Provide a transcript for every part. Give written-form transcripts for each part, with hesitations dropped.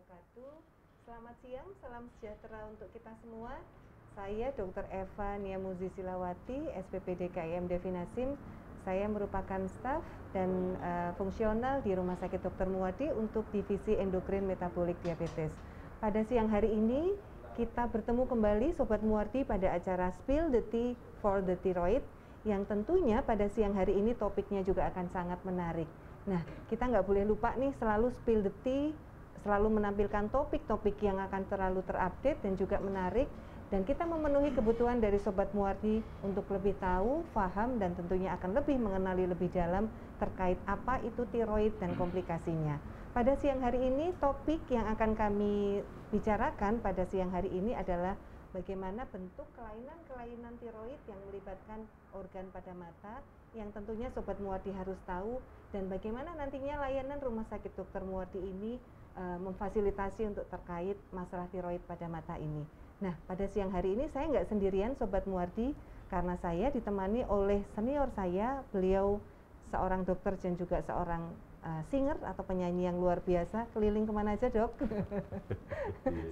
wabarakatuh. Selamat siang, salam sejahtera untuk kita semua. Saya Dr. Eva Niamuzi Silawati, SPPD KIM Devi Nasim. Saya merupakan staf dan fungsional di Rumah Sakit Dr. Muwardi untuk Divisi Endokrin Metabolik Diabetes. Pada siang hari ini, kita bertemu kembali Sobat Muwardi pada acara Spill the Tea for the Thyroid, yang tentunya pada siang hari ini topiknya juga akan sangat menarik. Nah, kita nggak boleh lupa nih selalu Spill the Tea, selalu menampilkan topik-topik yang akan terlalu terupdate dan juga menarik, dan kita memenuhi kebutuhan dari Sobat Muwardi untuk lebih tahu, paham, dan tentunya akan lebih mengenali lebih dalam terkait apa itu tiroid dan komplikasinya. Pada siang hari ini, topik yang akan kami bicarakan pada siang hari ini adalah bagaimana bentuk kelainan-kelainan tiroid yang melibatkan organ pada mata, yang tentunya Sobat Muwardi harus tahu, dan bagaimana nantinya layanan Rumah Sakit Dr. Muwardi ini memfasilitasi untuk terkait masalah tiroid pada mata ini. Nah, pada siang hari ini saya nggak sendirian Sobat Muwardi, karena saya ditemani oleh senior saya, beliau seorang dokter dan juga seorang singer atau penyanyi yang luar biasa. Keliling kemana aja, Dok?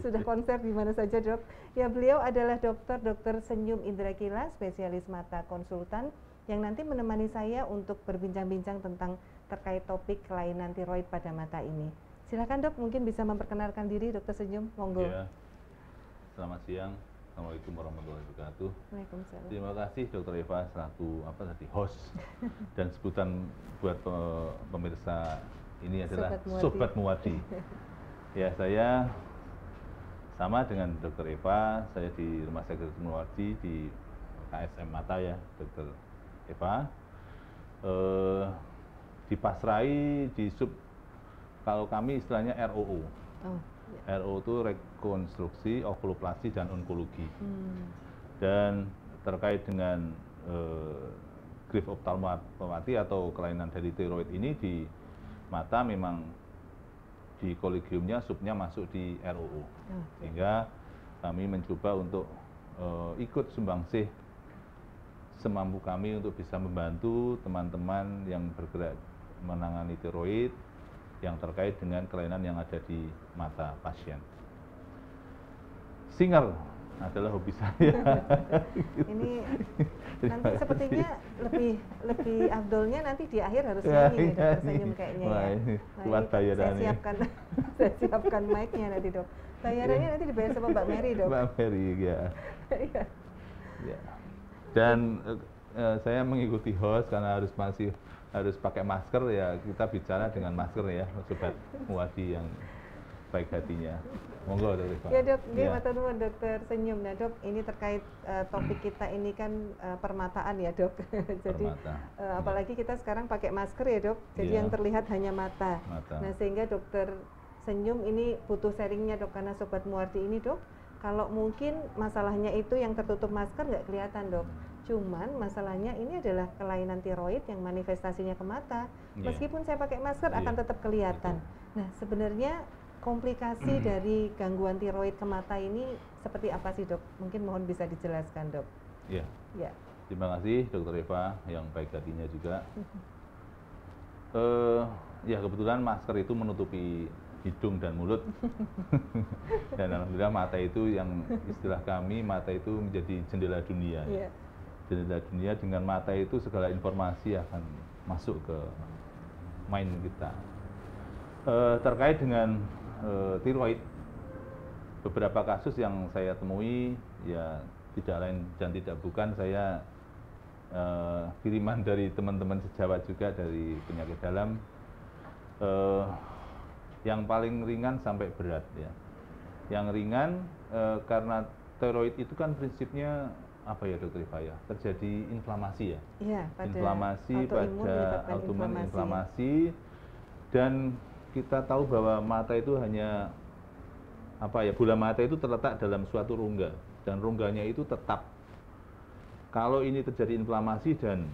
Sudah konser di mana saja, Dok? Ya, beliau adalah Dr. Senyum Indrakila, spesialis mata konsultan, yang nanti menemani saya untuk berbincang-bincang tentang terkait topik kelainan tiroid pada mata ini. Silakan, Dok, mungkin bisa memperkenalkan diri, Dr. Senyum, monggo. Ya, selamat siang. Assalamualaikum warahmatullahi wabarakatuh. Waalaikumsalam. Terima kasih Dr. Eva selaku host dan sebutan buat pemirsa ini adalah Sobat Muwardi. Ya, saya sama dengan Dr. Eva, saya di Rumah Sakit Dr. Muwardi di KSM Mata ya, Dr. Eva. Dipasrai di kalau kami istilahnya ROO. RO itu rekonstruksi, okuloplasti, dan onkologi. Dan terkait dengan grip ophthalmopathy atau kelainan dari tiroid ini di mata, memang di kolegiumnya subnya masuk di ROO. Sehingga kami mencoba untuk ikut sumbangsih semampu kami untuk bisa membantu teman-teman yang bergerak menangani tiroid yang terkait dengan kelainan yang ada di mata pasien. Singer adalah hobi saya. Ini nanti sepertinya lebih afdolnya nanti di akhir harus nyanyi, Dr. Senyum kayaknya. Wah, ya. Kuat bayarannya. Saya siapkan mic-nya nanti, Dok. Bayarannya nanti dibayar sama Mbak Mary, Dok. Mbak Mary, ya. Ya. Dan saya mengikuti host karena harus pakai masker, ya kita bicara dengan masker ya, Sobat Muwardi yang baik hatinya. Monggo, Dok. Ya, Dok, matur nuwun Dr. Senyum. Nah, Dok, ini terkait topik kita ini kan permataan ya, Dok. Jadi apalagi kita sekarang pakai masker ya, Dok. Jadi yang terlihat hanya mata. Nah, sehingga Dr. Senyum ini butuh sharingnya, Dok, karena Sobat Muwardi ini, Dok, kalau mungkin masalahnya itu yang tertutup masker nggak kelihatan, Dok. Cuman masalahnya ini adalah kelainan tiroid yang manifestasinya ke mata. Meskipun saya pakai masker akan tetap kelihatan. Nah, sebenarnya komplikasi dari gangguan tiroid ke mata ini seperti apa sih, Dok? Mungkin mohon bisa dijelaskan, Dok. Ya. Terima kasih Dr. Eva yang baik hatinya juga. Ya, kebetulan masker itu menutupi hidung dan mulut. Dan alhamdulillah mata itu, yang istilah kami, mata itu menjadi jendela dunia. Jendela dunia, dengan mata itu segala informasi akan masuk ke mind kita. Terkait dengan tiroid, beberapa kasus yang saya temui, ya tidak lain dan tidak bukan, saya kiriman dari teman-teman sejawat juga dari penyakit dalam, yang paling ringan sampai berat ya. Yang ringan karena tiroid itu kan prinsipnya apa ya, Dr. Eva ya, terjadi inflamasi ya. Inflamasi pada autoimun inflamasi, dan kita tahu bahwa mata itu hanya apa ya, bola mata itu terletak dalam suatu rongga, dan rongganya itu tetap. Kalau ini terjadi inflamasi dan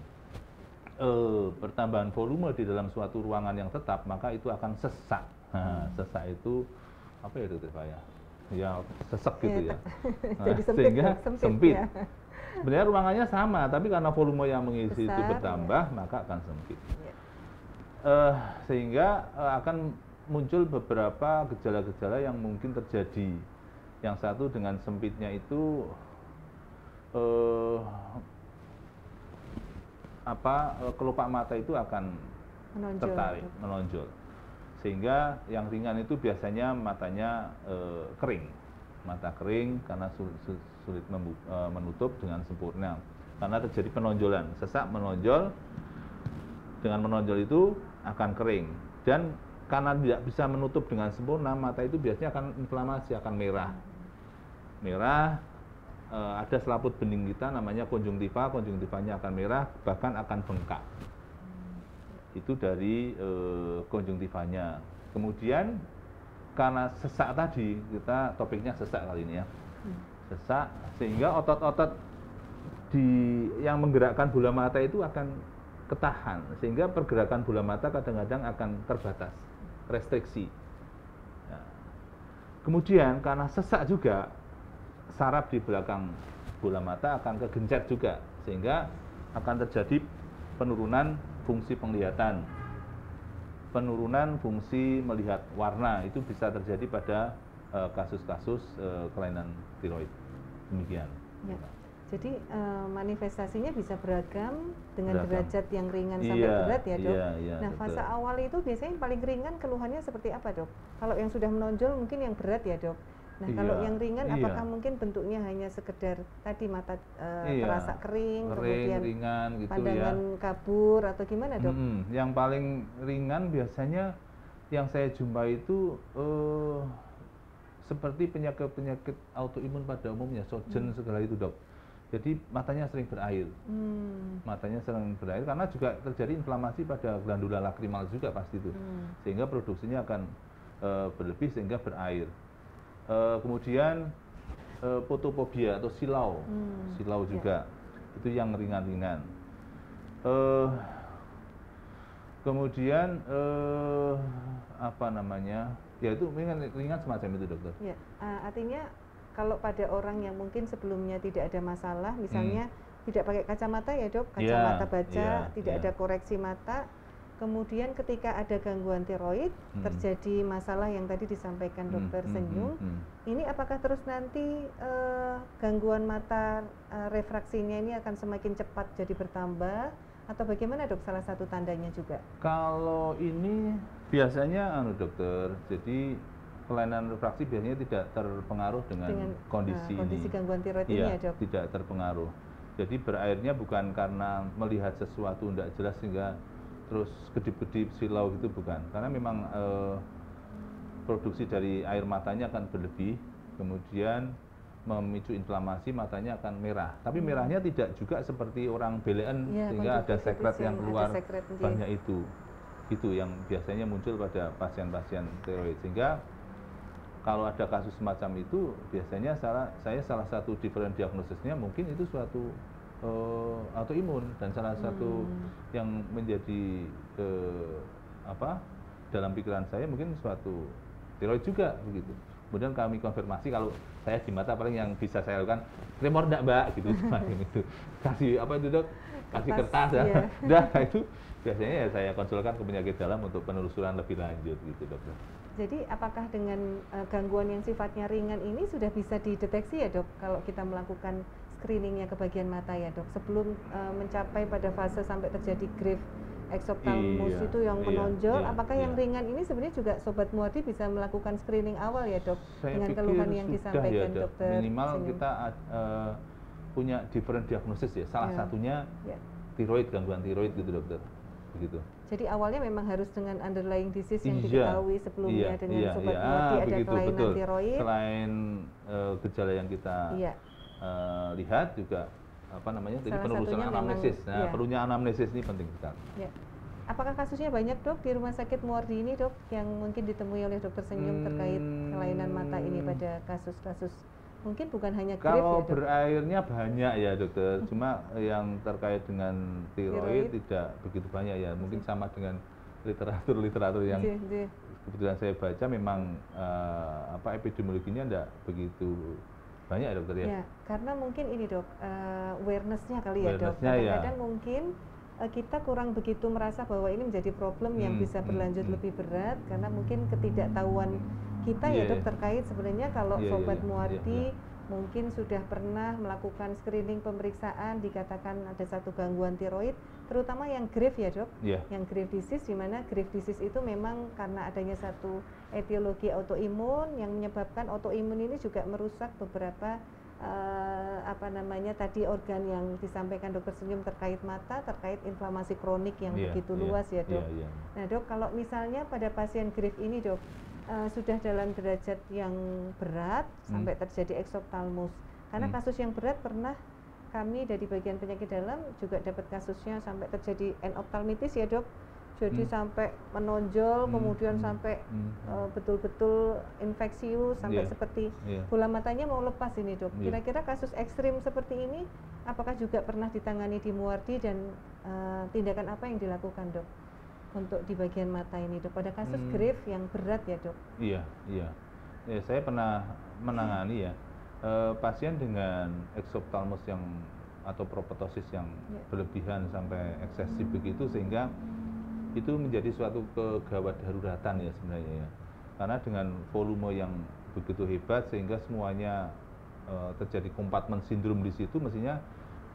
pertambahan volume di dalam suatu ruangan yang tetap, maka itu akan sesak. Sesak itu apa ya, Dr. Eva ya? Ya sesek gitu ya. Jadi sehingga sempit. Ya. Sebenarnya ruangannya sama, tapi karena volume yang mengisi itu bertambah, maka akan sempit. Sehingga akan muncul beberapa gejala-gejala yang mungkin terjadi. Yang satu dengan sempitnya itu kelopak mata itu akan tertarik, menonjol. Sehingga yang ringan itu biasanya matanya kering, mata kering karena sulit menutup dengan sempurna. Karena terjadi penonjolan, sesak menonjol, dengan menonjol itu akan kering. Dan karena tidak bisa menutup dengan sempurna, mata itu biasanya akan inflamasi, akan merah. Merah, ada selaput bening kita namanya konjungtiva, konjungtivanya akan merah, bahkan akan bengkak. Itu dari konjungtivanya. Kemudian karena sesak tadi, kita topiknya sesak kali ini ya. Sesak, sehingga otot-otot yang menggerakkan bola mata itu akan ketahan, sehingga pergerakan bola mata kadang-kadang akan terbatas, restriksi. Nah, kemudian karena sesak juga, saraf di belakang bola mata akan kegencet juga, sehingga akan terjadi penurunan fungsi penglihatan, penurunan fungsi melihat warna. Itu bisa terjadi pada kasus-kasus kelainan tiroid. Demikian. Ya. Jadi manifestasinya bisa beragam dengan derajat yang ringan sampai berat ya dok. Nah fase awal itu biasanya yang paling ringan keluhannya seperti apa dok? Kalau yang sudah menonjol mungkin yang berat ya dok. Nah kalau yang ringan apakah mungkin bentuknya hanya sekedar tadi mata terasa kering, kemudian ringan, gitu pandangan kabur atau gimana dok? Yang paling ringan biasanya yang saya jumpai itu seperti penyakit-penyakit autoimun pada umumnya, Sjögren segala itu dok. Jadi matanya sering berair, matanya sering berair karena juga terjadi inflamasi pada glandula lakrimal juga pasti itu, sehingga produksinya akan berlebih sehingga berair. Kemudian fotofobia atau silau, silau juga itu yang ringan-ringan. Kemudian apa namanya? Ya itu ringan semacam itu dokter. Ya, artinya kalau pada orang yang mungkin sebelumnya tidak ada masalah, misalnya tidak pakai kacamata ya dok, kacamata baca, tidak ada koreksi mata, kemudian ketika ada gangguan tiroid, terjadi masalah yang tadi disampaikan dokter Senyum, ini apakah terus nanti gangguan mata refraksinya ini akan semakin cepat jadi bertambah, atau bagaimana dok salah satu tandanya juga? Kalau ini biasanya dokter, jadi kelainan refraksi biasanya tidak terpengaruh dengan kondisi gangguan tiroid ini ya dok? Tidak terpengaruh. Jadi berairnya bukan karena melihat sesuatu tidak jelas sehingga terus kedip-kedip silau gitu, bukan. Karena memang produksi dari air matanya akan berlebih, kemudian memicu inflamasi, matanya akan merah. Tapi merahnya tidak juga seperti orang belean sehingga ada sekret yang keluar banyak itu. Itu yang biasanya muncul pada pasien-pasien tiroid. Sehingga kalau ada kasus semacam itu, biasanya saya salah satu different diagnosisnya mungkin itu suatu autoimun, dan salah satu yang menjadi dalam pikiran saya mungkin suatu tiroid juga begitu. Kemudian kami konfirmasi, kalau saya di mata paling yang bisa saya lakukan tremor enggak mbak gitu, semacam itu. Kasih apa itu dok? Kasih kertas ya. Udah itu biasanya ya saya konsulkan ke penyakit dalam untuk penelusuran lebih lanjut gitu dokter. Jadi apakah dengan gangguan yang sifatnya ringan ini sudah bisa dideteksi ya dok kalau kita melakukan screeningnya ke bagian mata ya dok, sebelum mencapai pada fase sampai terjadi grave exophthalmos itu yang menonjol, apakah yang ringan ini sebenarnya juga Sobat Muardi bisa melakukan screening awal ya dok? Saya dengan keluhan yang disampaikan ya, dokter minimal Senyum. Kita punya different diagnosis ya, salah satunya tiroid, gangguan tiroid gitu dokter, begitu. Jadi awalnya memang harus dengan underlying disease yang diketahui sebelumnya dengan Sobat Muardi ada kelainan tiroid. Selain gejala yang kita lihat juga apa namanya, jadi penelusuran anamnesis. Nah, perlunya anamnesis ini penting sekali. Ya. Apakah kasusnya banyak dok di Rumah Sakit Muardi ini dok yang mungkin ditemui oleh dokter Senyum terkait kelainan mata ini pada kasus-kasus mungkin bukan hanya grip kalau ya dok? Berairnya banyak ya dokter, cuma yang terkait dengan tiroid tidak begitu banyak ya, mungkin sama dengan literatur yang kebetulan saya baca, memang epidemiologinya tidak begitu banyak ya dokter ya? Ya, karena mungkin ini dok, awareness-nya kali ya dok, kadang-kadang mungkin kita kurang begitu merasa bahwa ini menjadi problem yang bisa berlanjut lebih berat karena mungkin ketidaktahuan kita ya dok terkait sebenarnya kalau Sobat Muardi mungkin sudah pernah melakukan screening pemeriksaan dikatakan ada satu gangguan tiroid, terutama yang grave ya dok, yang grave disease, di mana grave disease itu memang karena adanya satu etiologi autoimun yang menyebabkan autoimun ini juga merusak beberapa tadi organ yang disampaikan dokter Senyum terkait mata, terkait inflamasi kronik yang begitu luas ya dok. Nah dok, kalau misalnya pada pasien grave ini dok, sudah dalam derajat yang berat sampai terjadi eksoptalmus. Karena kasus yang berat pernah kami dari bagian penyakit dalam juga dapat kasusnya sampai terjadi enoptalmitis ya dok. Jadi sampai menonjol, kemudian sampai betul-betul infeksius, sampai seperti bola matanya mau lepas ini dok. Kira-kira kasus ekstrim seperti ini apakah juga pernah ditangani di Muardi dan tindakan apa yang dilakukan dok? Untuk di bagian mata ini dok, pada kasus grave yang berat ya dok? Iya, saya pernah menangani ya pasien dengan eksoptalmus yang atau proptosis yang berlebihan sampai eksesif begitu, sehingga itu menjadi suatu kegawat daruratan ya sebenarnya ya, karena dengan volume yang begitu hebat sehingga semuanya terjadi compartment syndrome di situ, mestinya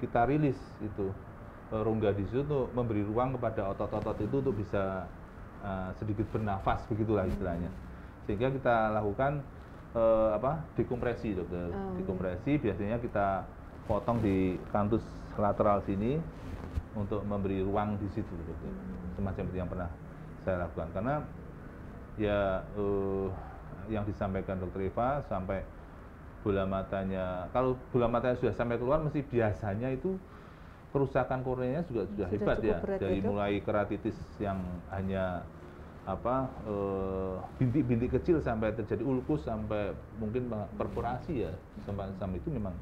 kita rilis itu rongga di situ untuk memberi ruang kepada otot-otot itu untuk bisa sedikit bernafas begitulah istilahnya, sehingga kita lakukan dekompresi dokter. Dekompresi biasanya kita potong di kantus lateral sini untuk memberi ruang di situ dokter. Semacam itu yang pernah saya lakukan, karena ya yang disampaikan dokter Eva sampai bola matanya, kalau bola matanya sudah sampai keluar mesti biasanya itu kerusakan korneanya juga sudah hebat ya, dari mulai keratitis yang hanya bintik-bintik kecil sampai terjadi ulkus, sampai mungkin perforasi ya, sampai itu memang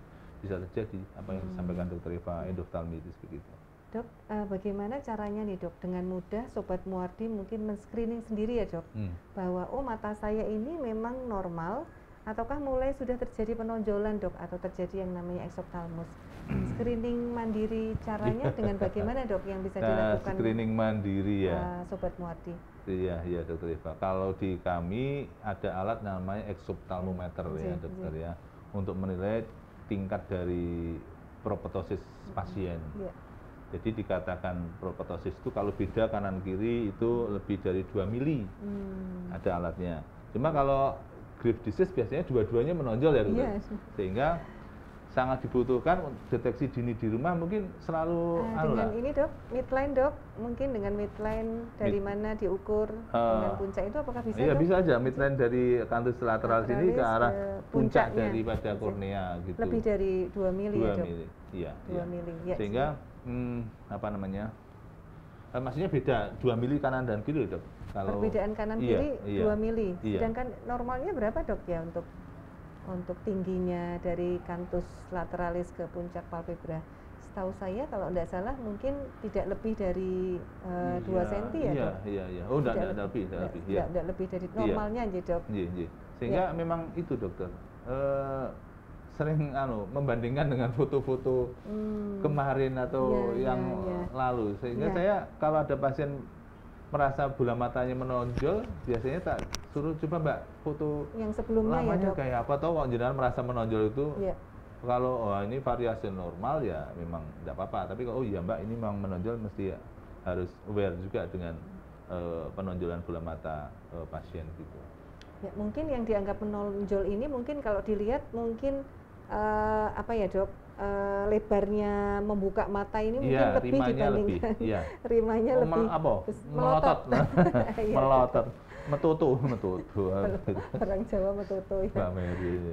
bisa terjadi apa yang disampaikan dokter Eva, endoftalmitis begitu. Dok, bagaimana caranya nih dok, dengan mudah Sobat Muardi mungkin men-screening sendiri ya dok, bahwa oh mata saya ini memang normal, ataukah mulai sudah terjadi penonjolan dok, atau terjadi yang namanya eksoptalmus? Screening mandiri caranya dengan bagaimana dok yang bisa dilakukan? Screening mandiri ya, Sobat Muardi. Iya dokter Eva. Kalau di kami ada alat namanya eksoptalmometer ya dokter ya, untuk menilai tingkat dari proptosis pasien. Jadi dikatakan proptosis itu kalau beda kanan kiri itu lebih dari 2 mili, ada alatnya. Cuma kalau grave disease biasanya dua-duanya menonjol ya dokter, sehingga sangat dibutuhkan deteksi dini di rumah, mungkin selalu dengan ini dok, midline dok, mungkin dengan midline dari mana diukur dengan puncak itu apakah bisa? Iya dok? Bisa aja midline dari kantus lateral sini ke arah puncak daripada kornea gitu. Lebih dari 2 mili ya dok? Iya. 2 mili. Ya, sehingga maksudnya beda 2 mili kanan dan kiri dok. Kalau perbedaan kanan kiri 2 mili. Sedangkan normalnya berapa dok ya untuk tingginya dari kantus lateralis ke puncak palpebra? Setahu saya kalau tidak salah mungkin tidak lebih dari 2 cm ya dok? Iya. Oh tidak lebih. Tidak lebih dari normalnya aja dok? Iya. Sehingga memang itu dokter, sering membandingkan dengan foto-foto kemarin atau yang lalu, sehingga saya kalau ada pasien merasa bola matanya menonjol, biasanya tak suruh coba mbak foto yang sebelumnya lamanya ya, kayak apa, tau kalau jenengan merasa menonjol itu kalau ini variasi normal ya memang tidak apa-apa, tapi kalau iya mbak ini memang menonjol, mesti harus aware juga dengan penonjolan bola mata pasien gitu. Ya, mungkin yang dianggap menonjol ini mungkin kalau dilihat mungkin dok, lebarnya membuka mata ini mungkin lebih dibandingkan rimanya lebih melotot melotot metutu orang Jawa metutu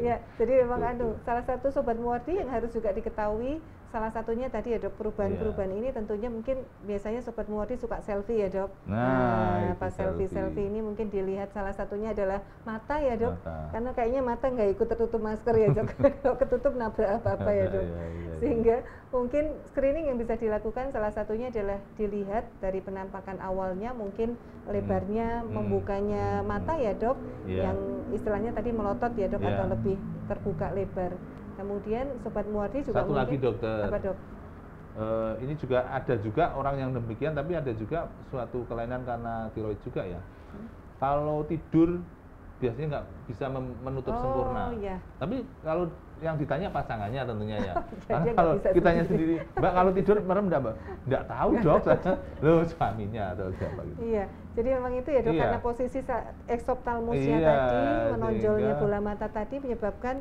ya. Jadi memang salah satu Sobat Muardi yang harus juga diketahui, salah satunya tadi ya dok, perubahan-perubahan ini tentunya mungkin biasanya Sobat Muardi suka selfie ya dok. Pas selfie ini mungkin dilihat salah satunya adalah mata ya dok, karena kayaknya mata nggak ikut tertutup masker ya dok. Kalau ketutup nabrak apa-apa ya dok. Sehingga mungkin screening yang bisa dilakukan salah satunya adalah dilihat dari penampakan awalnya, mungkin lebarnya membukanya mata ya dok, yang istilahnya tadi melotot ya dok, atau lebih terbuka lebar. Kemudian Sobat Muardi juga satu lagi dokter, apa dok? ini juga ada juga orang yang demikian, tapi ada juga suatu kelainan karena tiroid juga ya. Kalau tidur biasanya nggak bisa menutup sempurna. Iya. Tapi kalau yang ditanya pasangannya tentunya ya. Karena Dia kalau nggak bisa kitanya sendiri. sendiri, Mbak kalau tidur merem enggak, Mbak? Nggak tahu dok, loh suaminya atau siapa gitu. Iya, jadi memang itu ya dok, Iya. karena posisi eksoptalmusnya Iya, tadi, menonjolnya sehingga- bola mata tadi menyebabkan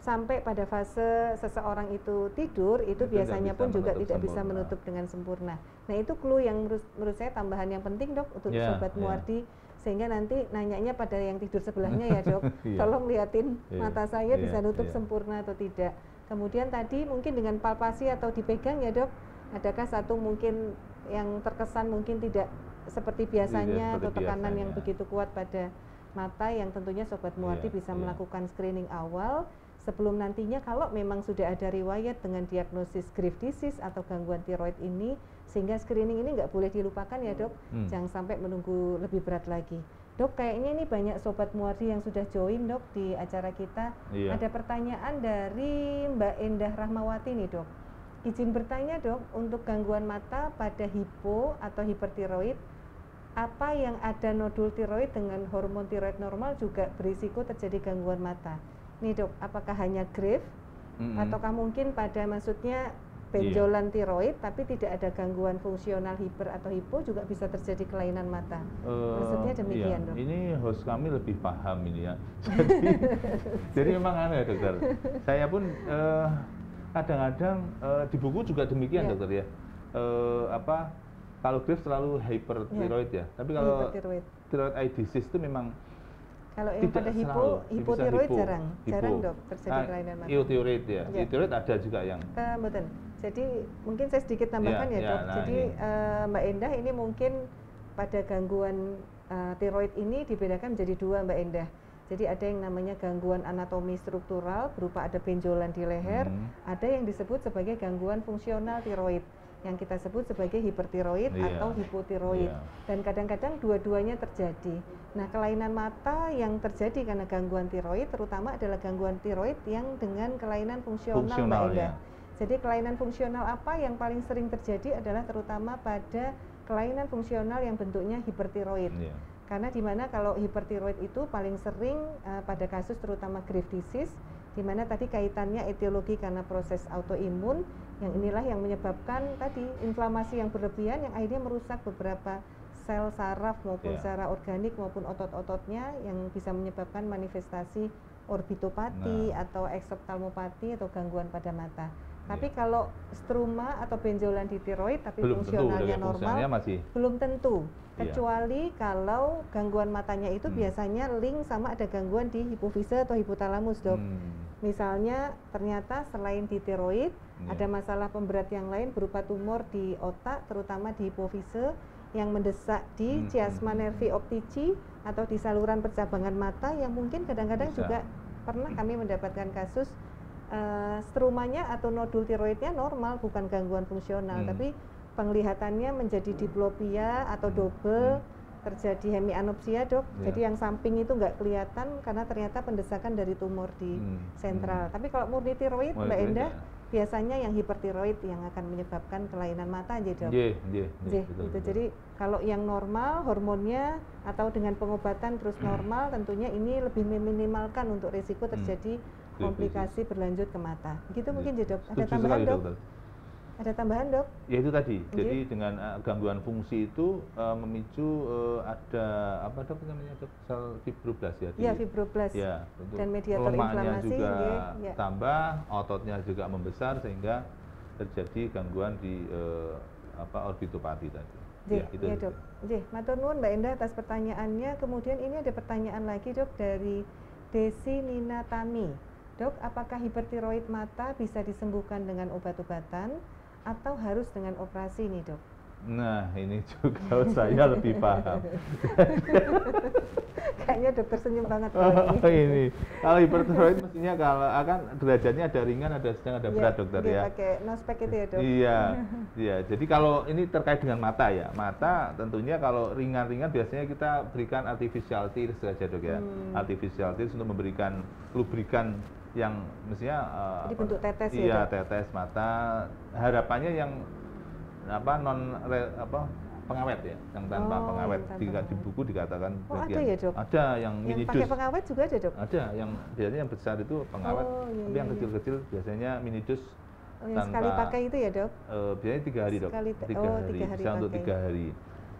sampai pada fase seseorang itu tidur, itu Itu nggak biasanya bisa pun juga menutup tidak bisa sempurna. menutup dengan sempurna. Nah itu clue yang menurut saya tambahan yang penting dok untuk Iya, Sobat iya. Muardi, sehingga nanti nanyanya pada yang tidur sebelahnya ya dok, Iya. tolong liatin Iya, mata saya bisa iya, nutup iya. sempurna atau tidak. Kemudian tadi mungkin dengan palpasi atau dipegang ya dok, adakah satu mungkin yang terkesan mungkin tidak seperti biasanya seperti atau tekanan yang biasanya. begitu kuat pada mata, yang tentunya Sobat Muardi Iya, bisa iya. melakukan screening awal sebelum nantinya kalau memang sudah ada riwayat dengan diagnosis Graves' disease atau gangguan tiroid ini, sehingga screening ini nggak boleh dilupakan ya dok, jangan sampai menunggu lebih berat lagi. Dok, kayaknya ini banyak Sobat Muardi yang sudah join dok di acara kita. Iya. Ada pertanyaan dari Mbak Endah Rahmawati nih dok. Izin bertanya dok, untuk gangguan mata pada hipo atau hipertiroid, apa yang ada nodul tiroid dengan hormon tiroid normal juga berisiko terjadi gangguan mata? Nih dok, apakah hanya Graves ataukah mungkin pada maksudnya benjolan tiroid tapi tidak ada gangguan fungsional hiper atau hipo juga bisa terjadi kelainan mata? Maksudnya demikian iya. dok. Ini host kami lebih paham ini ya. Jadi memang aneh dokter. Saya pun kadang-kadang di buku juga demikian Iya. dokter ya. Kalau Graves selalu hypertiroid ya. Tapi kalau Hipertiroid. thyroid eye disease itu memang Kalau yang tidak pada selalu. hipotiroid Bisa jarang dok terjadi kelainan mata. Euthyroid ya. Iya. Euthyroid ada juga yang Betul. Jadi mungkin saya sedikit tambahkan Iya, ya dok. nah Jadi ini. Mbak Endah ini mungkin pada gangguan tiroid ini dibedakan menjadi dua Mbak Endah. Jadi ada yang namanya gangguan anatomi struktural berupa ada benjolan di leher, ada yang disebut sebagai gangguan fungsional tiroid yang kita sebut sebagai hipertiroid Iya. atau hipotiroid. Iya. Dan kadang-kadang dua-duanya terjadi. Nah, kelainan mata yang terjadi karena gangguan tiroid terutama adalah gangguan tiroid yang dengan kelainan fungsional Mbak Fungsional, Endah. ya. Jadi kelainan fungsional apa yang paling sering terjadi adalah terutama pada kelainan fungsional yang bentuknya hipertiroid. Iya. Karena di mana kalau hipertiroid itu paling sering pada kasus terutama Graves' disease, di mana tadi kaitannya etiologi karena proses autoimun, yang inilah yang menyebabkan tadi inflamasi yang berlebihan yang akhirnya merusak beberapa sel saraf maupun secara organik maupun otot-ototnya yang bisa menyebabkan manifestasi orbitopati atau eksoptalmopati atau gangguan pada mata. Tapi kalau struma atau benjolan di tiroid tapi belum tentu fungsionalnya dengan normal, fungsinya masih belum tentu. Iya. Kecuali kalau gangguan matanya itu biasanya link sama ada gangguan di hipofise atau hipotalamus dok. Misalnya ternyata selain di tiroid ada masalah pemberat yang lain berupa tumor di otak terutama di hipofise yang mendesak di chiasma nervi optici atau di saluran percabangan mata yang mungkin kadang-kadang Bisa. juga pernah kami mendapatkan kasus strumanya atau nodul tiroidnya normal bukan gangguan fungsional tapi penglihatannya menjadi diplopia atau double terjadi hemianopsia dok. Jadi yang samping itu nggak kelihatan karena ternyata pendesakan dari tumor di sentral. Tapi kalau murni tiroid Mbak Endah biasanya yang hipertiroid yang akan menyebabkan kelainan mata aja dok. Gitu. Jadi kalau yang normal hormonnya atau dengan pengobatan terus normal tentunya ini lebih meminimalkan untuk risiko terjadi komplikasi berlanjut ke mata. Begitu mungkin ya dok. Ada Setuju tambahan sekali, dok? dokter. Ada tambahan dok? Ya itu tadi. Jadi dengan gangguan fungsi itu memicu ada apa dok namanya dok? Sel fibroblas ya. Iya fibroblas. Ya, Dan mediator lemaknya inflamasi juga ya. tambah, ototnya juga membesar sehingga terjadi gangguan di orbitopati tadi. Itu dok. Matur nuwun Mbak Endah atas pertanyaannya. Kemudian ini ada pertanyaan lagi dok dari Desi Ninatami. Dok, apakah hipertiroid mata bisa disembuhkan dengan obat-obatan atau harus dengan operasi nih dok? Nah ini juga saya lebih paham. Kayaknya dokter senyum banget ini. Kalau hipertiroid mestinya kalau akan derajatnya ada ringan, ada sedang, ada berat dokter ya. Pakai nospek itu ya dok? Iya. Jadi kalau ini terkait dengan mata ya, mata tentunya kalau ringan-ringan biasanya kita berikan artificial tears saja dok ya. Artificial tears untuk memberikan lubrikan yang mestinya jadi bentuk tetes ya? Iya, tetes mata. Harapannya yang pengawet ya, yang tanpa pengawet. Di buku dikatakan ada ya, Dok? Ada yang minidus. Pakai pengawet juga ada, Dok? Ada, yang biasanya yang besar itu pengawet, tapi yang kecil-kecil biasanya minidus. Yang sekali pakai itu ya, Dok? Biasanya 3 hari, Dok. 3 hari, bisa untuk 3 hari.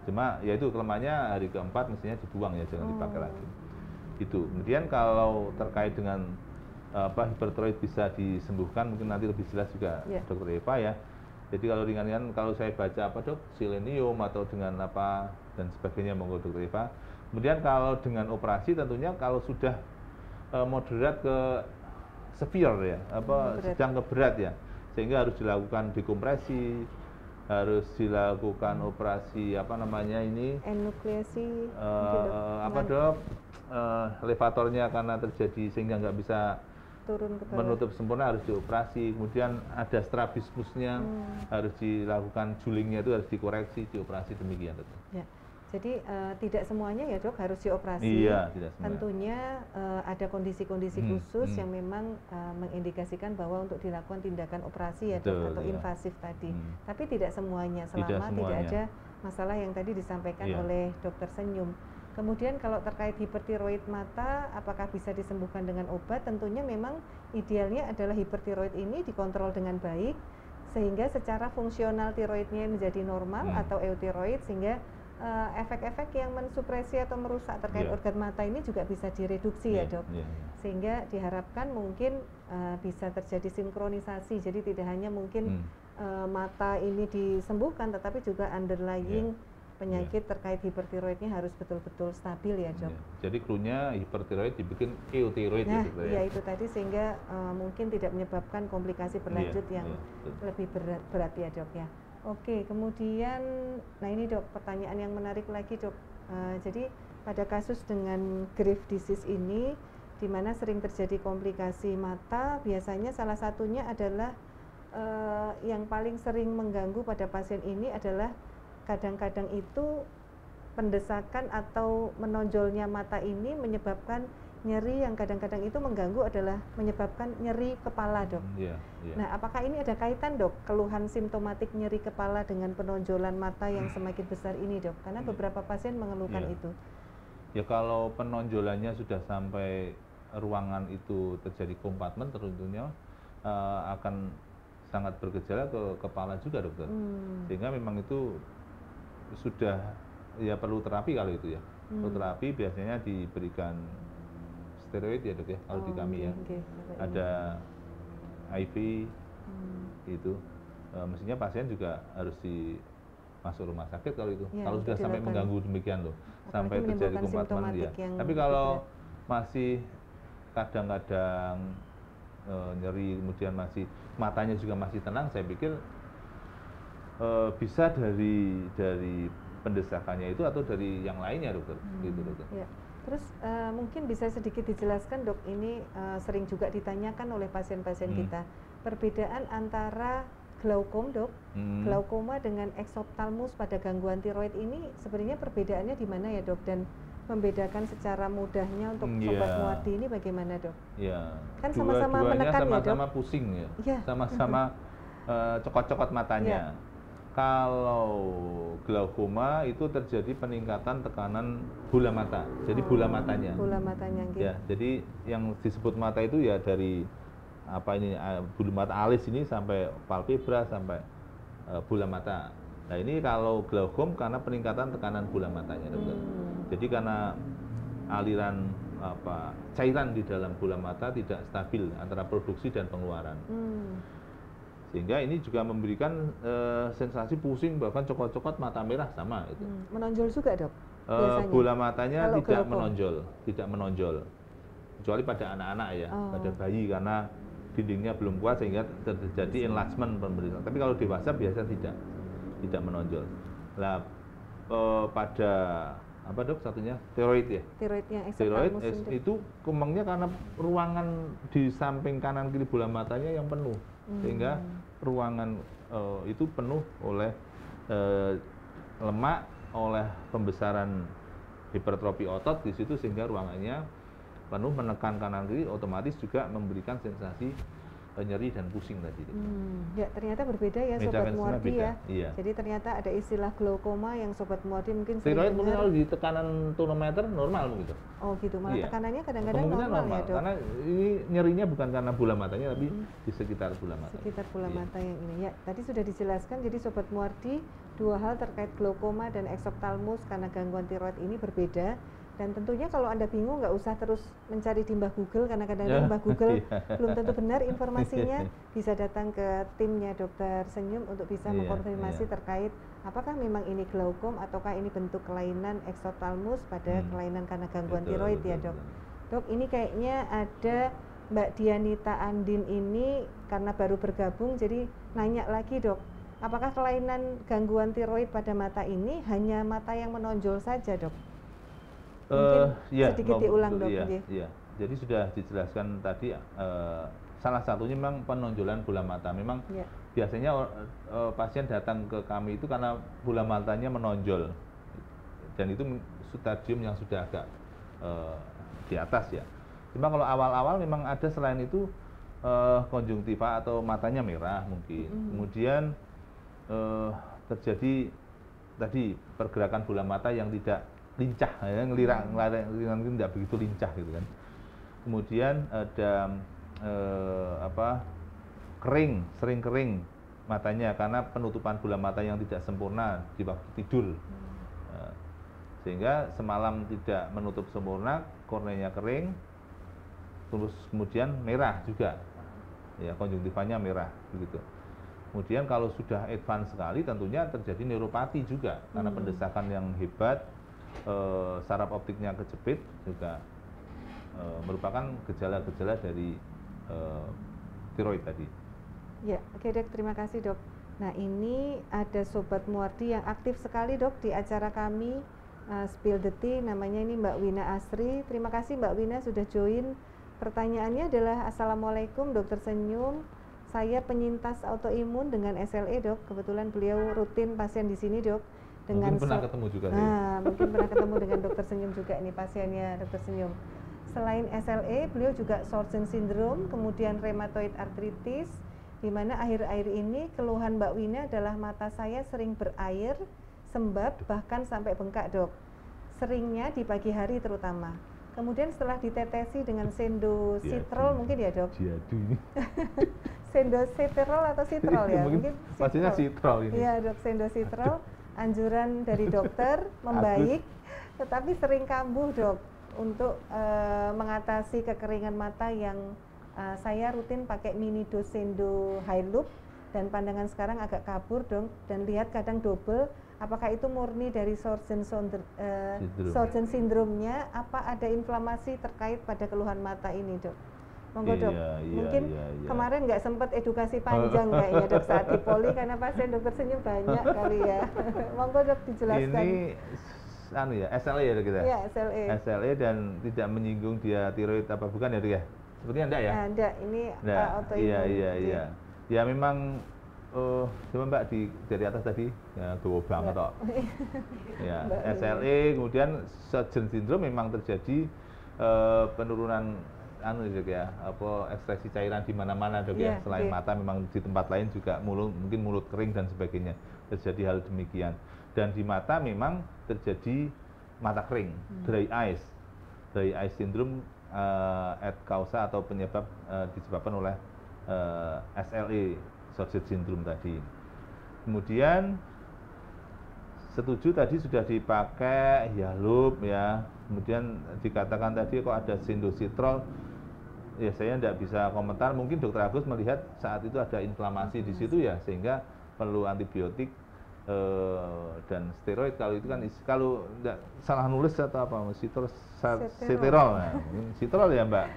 Cuma ya itu kelemahannya hari keempat mestinya dibuang ya, jangan dipakai lagi. Itu. Kemudian kalau terkait dengan hipertiroid bisa disembuhkan, mungkin nanti lebih jelas juga Dokter Eva ya. Jadi kalau ringan-ringan, kalau saya baca Dok, selenium atau dengan apa dan sebagainya, monggo Dokter Eva. Kemudian kalau dengan operasi tentunya kalau sudah moderat ke severe ya, sedang ke berat ya, sehingga harus dilakukan dekompresi, harus dilakukan operasi enukleasi, Dok, levatornya karena terjadi sehingga nggak bisa turun ke bawah, menutup sempurna, harus dioperasi. Kemudian ada strabismusnya, harus dilakukan julingnya, itu harus dikoreksi, dioperasi, demikian. Ya. Jadi tidak semuanya ya, Dok, harus dioperasi. Iya, tidak semuanya. Tentunya ada kondisi-kondisi khusus yang memang mengindikasikan bahwa untuk dilakukan tindakan operasi ya, Dok, atau invasif tadi. Tapi tidak semuanya, selama tidak ada masalah yang tadi disampaikan oleh Dokter Senyum. Kemudian kalau terkait hipertiroid mata, apakah bisa disembuhkan dengan obat? Tentunya memang idealnya adalah hipertiroid ini dikontrol dengan baik, sehingga secara fungsional tiroidnya menjadi normal atau eutiroid, sehingga efek-efek yang mensupresi atau merusak terkait organ mata ini juga bisa direduksi ya, Dok. Sehingga diharapkan mungkin bisa terjadi sinkronisasi, jadi tidak hanya mungkin mata ini disembuhkan, tetapi juga underlying penyakit terkait hipertiroidnya harus betul-betul stabil ya, Dok. Jadi cluenya hipertiroid dibikin eutiroid ya. Ya itu tadi, sehingga mungkin tidak menyebabkan komplikasi berlanjut yang lebih berat ya, Dok ya. Oke, kemudian nah ini, Dok, pertanyaan yang menarik lagi, Dok. Jadi pada kasus dengan Graves' disease ini, di mana sering terjadi komplikasi mata, biasanya salah satunya adalah yang paling sering mengganggu pada pasien ini adalah kadang-kadang itu pendesakan atau menonjolnya mata ini menyebabkan nyeri yang kadang-kadang itu mengganggu adalah menyebabkan nyeri kepala, Dok. Nah, apakah ini ada kaitan, Dok, keluhan simptomatik nyeri kepala dengan penonjolan mata yang semakin besar ini, Dok? Karena beberapa pasien mengeluhkan itu. Ya kalau penonjolannya sudah sampai ruangan itu terjadi kompartemen, tentunya akan sangat bergejala ke kepala juga, Dokter. Sehingga memang itu sudah ya perlu terapi kalau itu ya. Perlu terapi, biasanya diberikan steroid ya, Dok ya, kalau di kami ya. Ada IV itu. Mestinya pasien juga harus masuk rumah sakit kalau itu. Kalau sudah sampai mengganggu demikian loh, sampai terjadi kompartemen ya. Tapi kalau masih kadang-kadang nyeri, kemudian masih matanya juga masih tenang, saya pikir bisa dari pendesakannya itu atau dari yang lainnya, Dokter. Gitu, Dokter. Ya. Terus mungkin bisa sedikit dijelaskan, Dok, ini sering juga ditanyakan oleh pasien-pasien kita, perbedaan antara glaukom, Dok, glaukoma dengan eksoptalmus pada gangguan tiroid ini sebenarnya perbedaannya di mana ya, Dok, dan membedakan secara mudahnya untuk Sobat Muardi ini bagaimana, Dok? Ya. Kan sama-sama menekan ya, Dok? Sama-sama pusing ya, sama-sama cokot-cokot matanya. Kalau glaukoma itu terjadi peningkatan tekanan bola mata, jadi bola matanya. Bola matanya, gitu. Ya, jadi yang disebut mata itu ya dari bulu mata alis ini sampai palpebra sampai bola mata. Nah ini kalau glaukom karena peningkatan tekanan bola matanya, Dokter. Jadi karena aliran cairan di dalam bola mata tidak stabil antara produksi dan pengeluaran. Sehingga ini juga memberikan sensasi pusing, bahkan cokot-cokot, mata merah sama itu. Menonjol juga, Dok? Bola matanya tidak menonjol, kecuali pada anak-anak ya, pada bayi, karena dindingnya belum kuat sehingga terjadi enlargement pemberitaan. Tapi kalau dewasa biasa tidak menonjol. Nah, pada Dok, satunya tiroid ya? Tiroid itu kembangnya karena ruangan di samping kanan kiri bola matanya yang penuh, sehingga ruangan itu penuh oleh lemak, oleh pembesaran hipertrofi otot di situ, sehingga ruangannya penuh menekan kanan kiri, otomatis juga memberikan sensasi nyeri dan pusing tadi. Ya ternyata berbeda ya Sobat Muardi ya. Iya. Jadi ternyata ada istilah glaukoma yang Sobat Muardi mungkin sering steroid dengar. Mungkin kalau di tekanan tonometer normal begitu. Oh gitu, malah iya. Tekanannya kadang-kadang normal ya Dok? Karena ini nyerinya bukan karena bola matanya tapi di sekitar bola mata. Sekitar bola mata yang ini ya. Tadi sudah dijelaskan, jadi Sobat Muardi, dua hal terkait glaukoma dan eksoptalmus karena gangguan tiroid ini berbeda. Dan tentunya kalau Anda bingung nggak usah terus mencari di Mbah Google, karena kadang-kadang Mbah Google belum tentu benar informasinya. Bisa datang ke timnya Dokter Senyum untuk bisa mengkonfirmasi terkait apakah memang ini glaukom ataukah ini bentuk kelainan eksoptalmus pada kelainan karena gangguan tiroid ya Dok. Dok, ini kayaknya ada Mbak Dianita Andin ini karena baru bergabung, jadi nanya lagi Dok, apakah kelainan gangguan tiroid pada mata ini hanya mata yang menonjol saja Dok? Mungkin sedikit diulang Dok. Iya. Jadi sudah dijelaskan tadi, salah satunya memang penonjolan bola mata. Memang biasanya pasien datang ke kami itu karena bola matanya menonjol, dan itu stadium yang sudah agak di atas ya. Cuma kalau awal-awal memang ada selain itu konjungtiva atau matanya merah mungkin. Kemudian terjadi tadi pergerakan bola mata yang tidak lincah, ya, ngelirak tidak begitu lincah gitu kan. Kemudian ada kering, sering kering matanya karena penutupan bola mata yang tidak sempurna di waktu tidur. Sehingga semalam tidak menutup sempurna, korneanya kering, terus kemudian merah juga, ya konjungtivanya merah begitu. Kemudian kalau sudah advance sekali tentunya terjadi neuropati juga karena pendesakan yang hebat, saraf optiknya kejepit juga merupakan gejala-gejala dari tiroid tadi. Ya, oke Dok, terima kasih Dok. Nah ini ada Sobat Muardi yang aktif sekali Dok di acara kami Spill the Tea, namanya ini Mbak Wina Asri. Terima kasih Mbak Wina sudah join. Pertanyaannya adalah, Assalamualaikum Dokter Senyum, saya penyintas autoimun dengan SLE Dok. Kebetulan beliau rutin pasien di sini Dok. Dengan mungkin pernah ketemu juga sih. Mungkin pernah ketemu dengan Dokter Senyum juga ini pasiennya Dokter Senyum. Selain SLE, beliau juga Sjögren syndrome, kemudian rheumatoid arthritis, di mana akhir-akhir ini keluhan Mbak Wina adalah mata saya sering berair, sembab, bahkan sampai bengkak Dok. Seringnya di pagi hari terutama. Kemudian setelah ditetesi dengan sendositrol mungkin ya Dok? Jadu ini. Sendositrol atau sitrol ya? Mungkin pastinya sitrol ini. Iya Dok, sendositrol. Anjuran dari dokter membaik, tetapi sering kambuh Dok. Untuk mengatasi kekeringan mata yang saya rutin pakai mini dose sendo high loop, dan pandangan sekarang agak kabur dong, dan lihat kadang double. Apakah itu murni dari Sjögren syndrome-nya? Apa ada inflamasi terkait pada keluhan mata ini Dok? Monggo Dok, mungkin kemarin nggak sempat edukasi panjang kayaknya Dok saat di Poli, karena pasien Dokter Senyum banyak kali ya. Monggo Dok dijelaskan. Ini SLE ya Dok kita? Iya, SLE. SLE dan tidak menyinggung dia tiroid apa bukan ya Dok ya? Sepertinya enggak ya? Enggak, ini autoimun. Iya. Ya memang coba Mbak dari atas tadi ya tua banget kok. Ya, SLE kemudian Sjögren syndrome memang terjadi penurunan ekstraksi cairan di mana-mana Dok ya. Selain mata memang di tempat lain juga mungkin mulut kering dan sebagainya. Terjadi hal demikian. Dan di mata memang terjadi mata kering, dry eyes. Dry eyes syndrome et causa atau penyebab disebabkan oleh SLE, Sjögren syndrome tadi. Kemudian setuju tadi sudah dipakai Hyaloob ya. Kemudian dikatakan tadi kok ada sendositrol. Ya saya tidak bisa komentar, mungkin Dokter Agus melihat saat itu ada inflamasi di situ ya, sehingga perlu antibiotik dan steroid. Kalau itu kan kalau tidak salah nulis atau apa, sitrol, nah, sitrol ya Mbak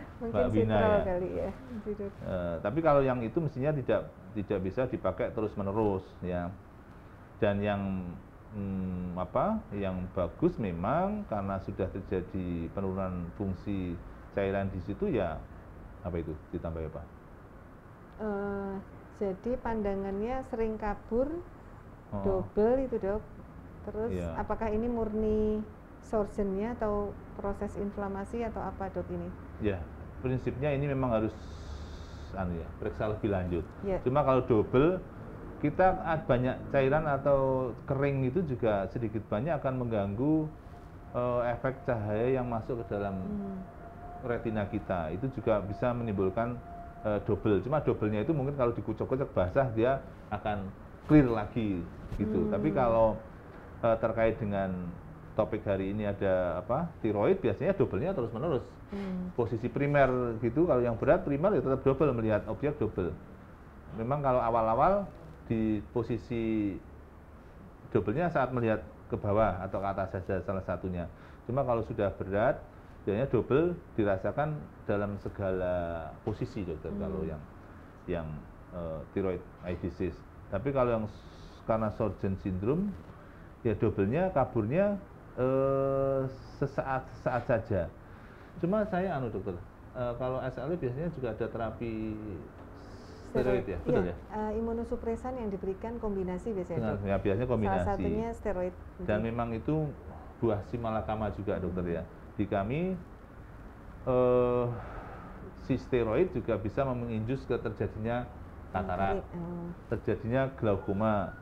Wina ya. Kali ya. Tapi kalau yang itu mestinya tidak bisa dipakai terus menerus ya. Dan yang yang bagus memang karena sudah terjadi penurunan fungsi cairan di situ ya. Apa itu ditambah apa? Jadi pandangannya sering kabur, double itu Dok. Terus apakah ini murni surgeonnya atau proses inflamasi atau apa dok ini? Ya, prinsipnya ini memang harus periksa lebih lanjut. Ya. Cuma kalau double, kita banyak cairan atau kering itu juga sedikit banyak akan mengganggu efek cahaya yang masuk ke dalam retina kita. Itu juga bisa menimbulkan double. Cuma doublenya itu mungkin kalau dikucek-kucek basah dia akan clear lagi gitu. Tapi kalau terkait dengan topik hari ini ada tiroid, biasanya doublenya terus-menerus. Posisi primer gitu, kalau yang berat primer ya tetap double, melihat objek double. Memang kalau awal-awal di posisi doublenya saat melihat ke bawah atau ke atas saja salah satunya. Cuma kalau sudah berat, biasanya double dirasakan dalam segala posisi dokter. Kalau yang thyroid eye disease. Tapi kalau yang karena Sjögren syndrome, ya doublenya kaburnya sesaat saja. Cuma saya dokter, kalau SLE biasanya juga ada terapi steroid ya, betul ya? Imunosupresan yang diberikan kombinasi biasanya. Ya, biasanya kombinasi. Salah satunya steroid. Dan memang itu buah simalakama juga dokter ya. Di kami si steroid juga bisa menginjus ke terjadinya katarak, terjadinya glaukoma.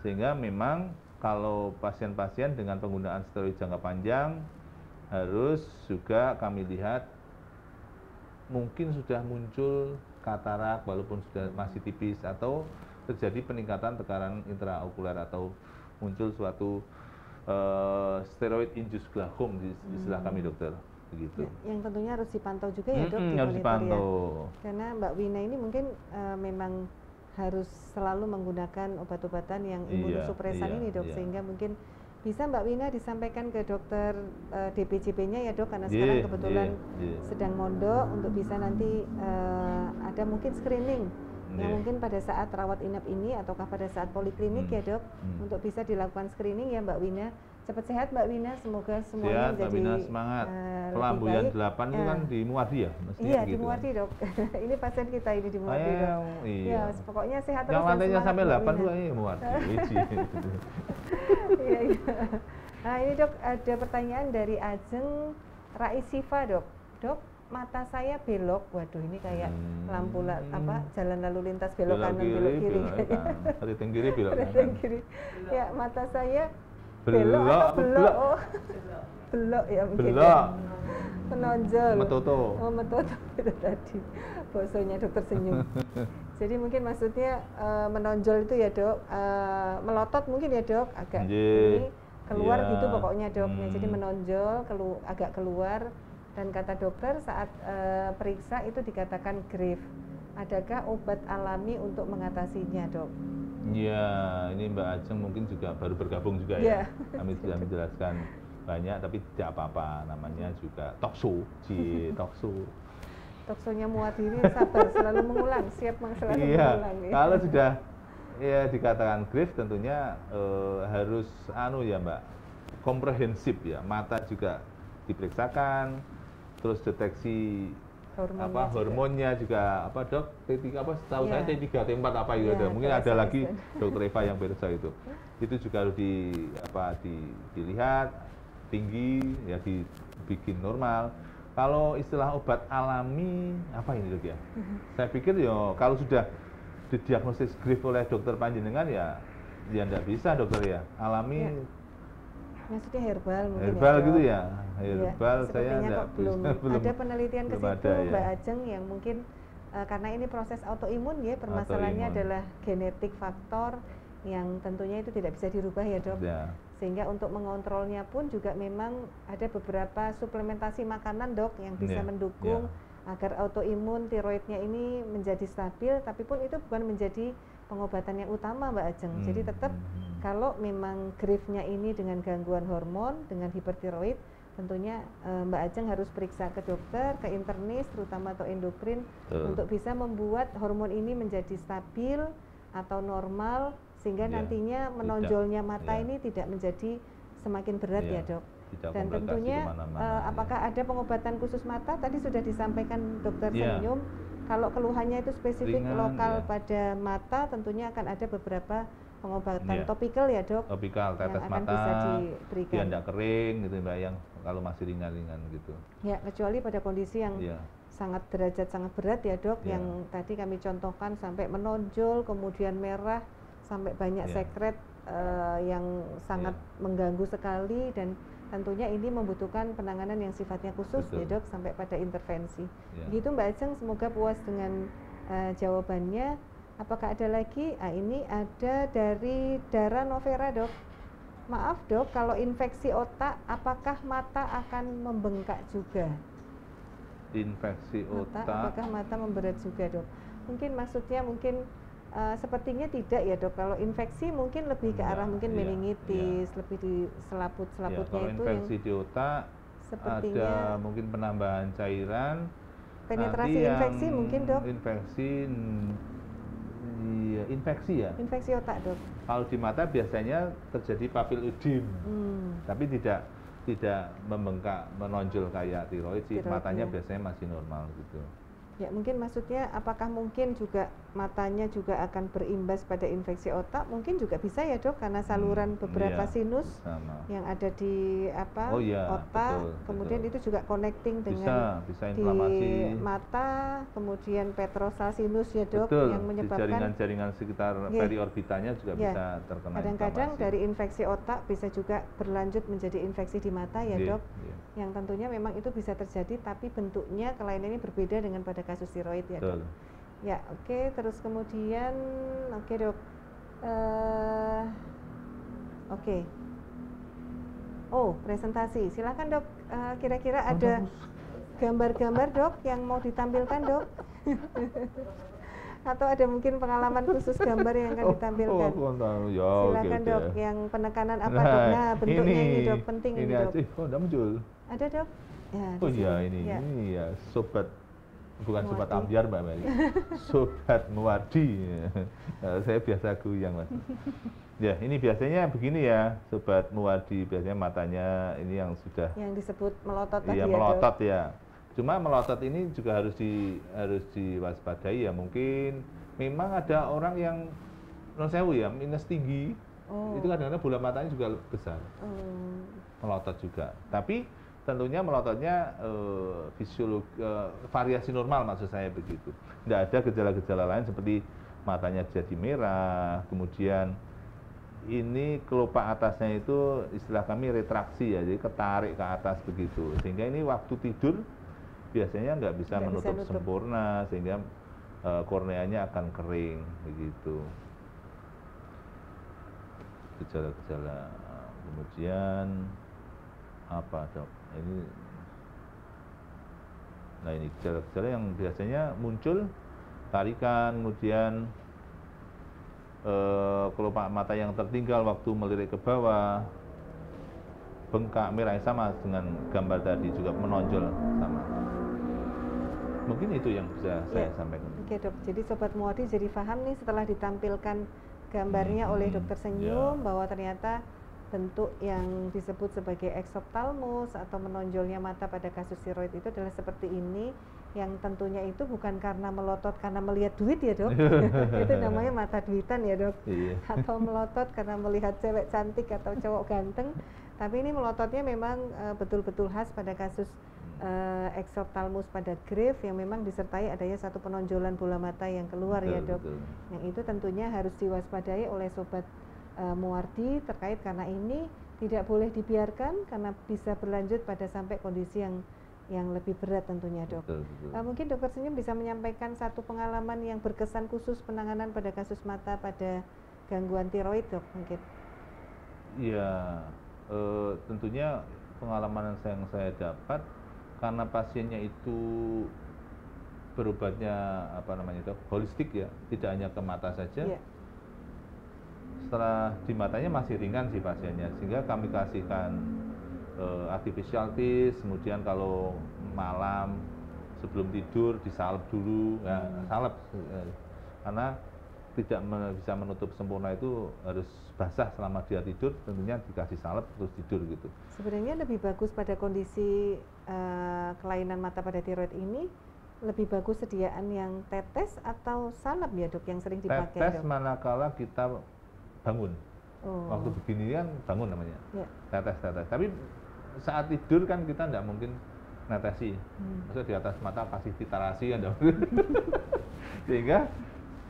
Sehingga memang kalau pasien-pasien dengan penggunaan steroid jangka panjang harus juga kami lihat mungkin sudah muncul katarak walaupun sudah masih tipis, atau terjadi peningkatan tekanan intraokuler atau muncul suatu steroid induced glaucom di istilah kami dokter, begitu. Yang tentunya harus dipantau juga ya dok, harus dipantau. Ya. Karena Mbak Wina ini mungkin memang harus selalu menggunakan obat-obatan yang imunosupresan ini dok, sehingga mungkin bisa Mbak Wina disampaikan ke dokter DPJP-nya ya dok, karena sekarang kebetulan sedang mondok untuk bisa nanti ada mungkin screening yang mungkin pada saat rawat inap ini ataukah pada saat poliklinik ya dok, untuk bisa dilakukan screening ya Mbak Wina. Cepat sehat Mbak Wina, semoga semuanya sehat, Mbak Wina, semangat. Pelambuyan 8 itu kan di Muardi ya? Iya gitu, di Muardi dok. Ini pasien kita ini di Muardi dok. Iya. Ya, pokoknya sehat terus. Yang lantainya sampai 8 itu kayaknya Muardi. Iya. Nah ini dok, ada pertanyaan dari Ajeng Raisiva dok. Dok, mata saya belok. Waduh, ini kayak lampu jalan lalu lintas belok kanan belok kiri. Belok kiri belok kanan. Kiri. Ya, mata saya belok atau belok? Oh, belok ya mungkin. Belok. Menonjol. Metoto. Oh, metoto itu tadi. Bosonya dokter senyum. Jadi mungkin maksudnya menonjol itu ya dok, melotot mungkin ya dok, agak ini keluar gitu pokoknya dok. Jadi menonjol, agak keluar. Dan kata dokter saat periksa itu dikatakan grave. Adakah obat alami untuk mengatasinya dok? Iya, ini Mbak Ajeng mungkin juga baru bergabung juga ya. Kami sudah menjelaskan banyak, tapi tidak apa-apa. Namanya juga talkshow, talkshow. Talkshow-nya Muadiri, sabar, selalu mengulang, siap selalu mengulang. Ya. Kalau sudah dikatakan grave, tentunya harus ya Mbak, komprehensif ya. Mata juga diperiksakan, terus deteksi hormonnya juga dok, T3 setahu saya T3 T4 gitu ada. Mungkin ada lagi dokter Eva yang periksa itu juga harus dilihat tinggi ya, dibikin normal. Kalau istilah obat alami ini dok ya? Saya pikir kalau sudah didiagnosis grave oleh dokter panjenengan ya enggak bisa dokter ya, alami. Maksudnya herbal mungkin herbal gitu ya? Herbal ya, saya enggak belum ada penelitian ke situ Mbak Ajeng yang mungkin karena ini proses autoimun ya, permasalahannya adalah genetik faktor yang tentunya itu tidak bisa dirubah ya dok. Sehingga untuk mengontrolnya pun juga memang ada beberapa suplementasi makanan dok yang bisa mendukung agar autoimun tiroidnya ini menjadi stabil, tapi pun itu bukan menjadi pengobatan yang utama Mbak Ajeng. Jadi tetap kalau memang grave-nya ini dengan gangguan hormon, dengan hipertiroid, tentunya Mbak Ajeng harus periksa ke dokter, ke internis, terutama atau endokrin, untuk bisa membuat hormon ini menjadi stabil atau normal, sehingga nantinya menonjolnya mata ini tidak menjadi semakin berat ya dok. Dan tentunya apakah ada pengobatan khusus mata? Tadi sudah disampaikan dokter Senyum. Kalau keluhannya itu spesifik lokal pada mata, tentunya akan ada beberapa pengobatan topikal ya dok? Topikal, tetes yang akan mata, bisa diberikan. biar tidak kering gitu Mbak, yang kalau masih ringan-ringan gitu. Ya, kecuali pada kondisi yang sangat derajat sangat berat ya dok, yang tadi kami contohkan sampai menonjol, kemudian merah, sampai banyak sekret yang sangat mengganggu sekali, dan tentunya ini membutuhkan penanganan yang sifatnya khusus ya dok, sampai pada intervensi. Begitu Mbak Ajeng, semoga puas dengan jawabannya. Apakah ada lagi? Ini ada dari Dara Novera dok. Maaf dok, kalau infeksi otak apakah mata akan membengkak juga? Infeksi otak, apakah mata memberat juga dok? Mungkin maksudnya sepertinya tidak ya dok. Kalau infeksi mungkin lebih ke arah mungkin meningitis, lebih di selaput-selaputnya kalau itu infeksi yang di otak sepertinya ada mungkin penambahan cairan. Penetrasi infeksi mungkin dok? Infeksi ya. Infeksi otak dok. Kalau di mata biasanya terjadi papilodem, tapi tidak membengkak menonjol kayak tiroid sih. Matanya biasanya masih normal gitu. Ya mungkin maksudnya apakah mungkin juga matanya juga akan berimbas pada infeksi otak? Mungkin juga bisa ya dok, karena saluran beberapa sinus yang ada di otak, kemudian itu juga connecting dengan bisa inflamasi di mata, kemudian petrosal sinus ya dok, yang menyebabkan jaringan-jaringan sekitar periorbitanya juga bisa terkena. Kadang-kadang dari infeksi otak bisa juga berlanjut menjadi infeksi di mata ya dok, yang tentunya memang itu bisa terjadi, tapi bentuknya kelainan ini berbeda dengan pada kasus tiroid ya dok. Ya oke, terus kemudian dok, presentasi, silakan dok. Kira-kira ada gambar-gambar dok yang mau ditampilkan dok? Atau ada mungkin pengalaman khusus gambar yang akan ditampilkan? Silakan dok, yang penekanan apa dok? Nah bentuknya ini dok, penting ini dok. Udah muncul. Ada dok? Ya, ini ya sobat. Bukan Sobat Ambiar Mbak Mary, Sobat Muwardi. Saya biasa goyang Mas. Ya ini biasanya begini ya Sobat Muwardi, biasanya matanya ini yang sudah yang disebut melotot tadi. Iya melotot ya. Cuma melotot ini juga harus diwaspadai ya. Mungkin memang ada orang yang non sewu ya minus tinggi, itu kadang-kadang bola matanya juga besar, melotot juga. Tapi tentunya melototnya variasi normal, maksud saya begitu. Tidak ada gejala-gejala lain seperti matanya jadi merah, kemudian ini kelopak atasnya itu istilah kami retraksi ya, jadi ketarik ke atas begitu. Sehingga ini waktu tidur biasanya nggak bisa menutup sempurna, sehingga korneanya akan kering begitu. Gejala-gejala. Kemudian apa dok? Ini gejala-gejala yang biasanya muncul tarikan, kemudian kelopak mata yang tertinggal waktu melirik ke bawah, bengkak merah sama dengan gambar tadi, juga menonjol sama. Mungkin itu yang bisa saya sampaikan. Oke dok, jadi Sobat Muwardi jadi paham nih setelah ditampilkan gambarnya oleh Dokter Senyum bahwa ternyata bentuk yang disebut sebagai eksoptalmus atau menonjolnya mata pada kasus tiroid itu adalah seperti ini, yang tentunya itu bukan karena melotot karena melihat duit ya dok. Itu namanya mata duitan ya dok. Atau melotot karena melihat cewek cantik atau cowok ganteng, tapi ini melototnya memang betul-betul khas pada kasus eksoptalmus pada Grave, yang memang disertai adanya satu penonjolan bola mata yang keluar ya dok. Yang itu tentunya harus diwaspadai oleh Sobat Muwardi terkait, karena ini tidak boleh dibiarkan karena bisa berlanjut pada sampai kondisi yang lebih berat tentunya dok. Mungkin Dokter Senyum bisa menyampaikan satu pengalaman yang berkesan khusus penanganan pada kasus mata pada gangguan tiroid dok mungkin. Iya, tentunya pengalaman yang saya dapat karena pasiennya itu berobatnya holistik ya, tidak hanya ke mata saja. Setelah di matanya masih ringan sih pasiennya, sehingga kami kasihkan artificial tears, kemudian kalau malam sebelum tidur disalep dulu, salep karena tidak bisa menutup sempurna, itu harus basah selama dia tidur, tentunya dikasih salep terus tidur gitu. Sebenarnya lebih bagus pada kondisi kelainan mata pada tiroid ini, lebih bagus sediaan yang tetes atau salep ya dok yang sering dipakai? Tetes manakala kita bangun. Oh. Waktu begini kan bangun namanya, tetes. Tapi saat tidur kan kita tidak mungkin netesi, maksudnya di atas mata kasih titarasi kan, sehingga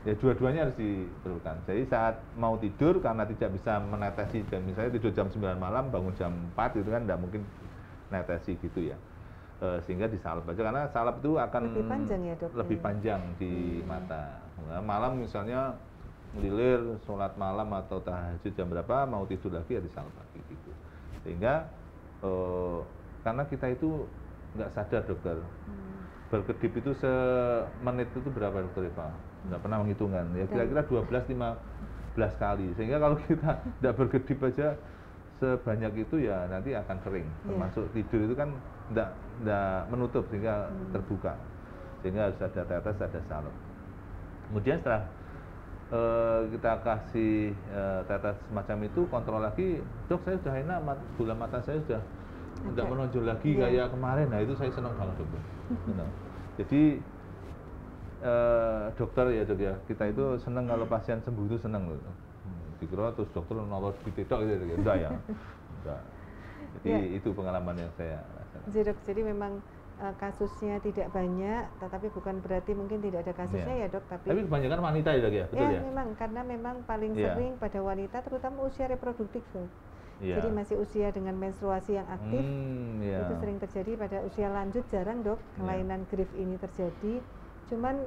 ya dua-duanya harus diperlukan. Jadi saat mau tidur karena tidak bisa menetesi, dan misalnya tidur jam 9 malam bangun jam 4 itu kan tidak mungkin netesi gitu ya, sehingga disalep aja, karena salep itu akan lebih panjang ya dok, lebih panjang di mata. Nah, malam misalnya ngelilir sholat malam atau tahajud jam berapa mau tidur lagi ya disalep lagi gitu, sehingga karena kita itu nggak sadar dokter, berkedip itu semenit itu berapa dokter Eva? Nggak pernah menghitungkan, ya kira-kira 12-15 kali, sehingga kalau kita nggak berkedip aja sebanyak itu ya nanti akan kering, termasuk tidur itu kan nggak menutup sehingga terbuka, sehingga harus ada tetes, ada salep. Kemudian setelah kita kasih tetes semacam itu, kontrol lagi, dok saya sudah enak, bola mata saya sudah tidak menonjol lagi kayak kemarin. Nah itu saya senang banget dokter. Jadi dokter ya dok ya, kita itu senang kalau pasien sembuh itu senang loh. Dikira terus dokter nolot gitu gitu, enggak ya, enggak. Jadi itu pengalaman yang saya rasakan. Jadi memang kasusnya tidak banyak, tetapi bukan berarti mungkin tidak ada kasusnya ya dok. Tapi kebanyakan wanita ya dok ya, betul ya? Memang, karena memang paling sering pada wanita, terutama usia reproduktif dok. Jadi masih usia dengan menstruasi yang aktif, itu sering terjadi. Pada usia lanjut jarang dok, kelainan Graves ini terjadi. Cuman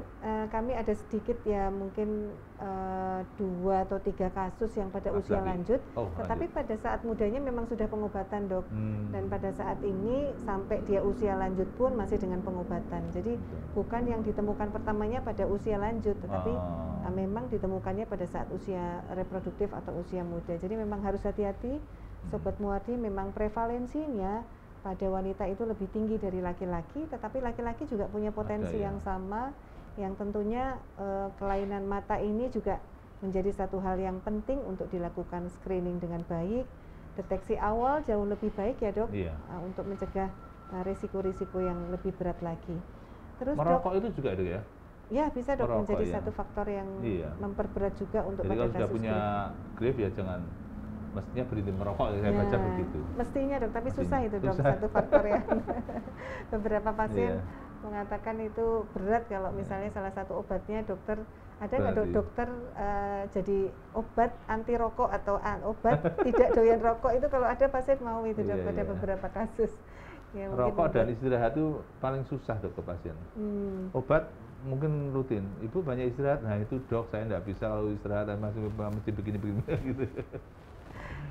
kami ada sedikit ya mungkin 2 atau 3 kasus yang pada usia lanjut, tetapi pada saat mudanya memang sudah pengobatan dok, dan pada saat ini sampai dia usia lanjut pun masih dengan pengobatan. Jadi bukan yang ditemukan pertamanya pada usia lanjut, tetapi memang ditemukannya pada saat usia reproduktif atau usia muda. Jadi memang harus hati-hati Sobat Muardi, memang prevalensinya pada wanita itu lebih tinggi dari laki-laki, tetapi laki-laki juga punya potensi yang sama, yang tentunya kelainan mata ini juga menjadi satu hal yang penting untuk dilakukan screening dengan baik. Deteksi awal jauh lebih baik ya dok, untuk mencegah risiko-risiko yang lebih berat lagi. Terus merokok dok, itu juga dok ya? Ya bisa dok, merokok, menjadi satu faktor yang memperberat juga untuk jadi pada kalau sudah punya Graves ya jangan, mestinya berhenti merokok, saya baca begitu. Mestinya dok, tapi susah itu dok, satu faktor yang beberapa pasien mengatakan itu berat kalau misalnya salah satu obatnya dokter, ada nggak dok dokter jadi obat anti rokok atau obat tidak doyan rokok, itu kalau ada pasien mau itu dok, pada beberapa kasus. Ya, rokok dan istirahat itu paling susah dok ke pasien. Obat mungkin rutin, ibu banyak istirahat, nah itu dok saya nggak bisa kalau istirahat dan masih begini-begini gitu.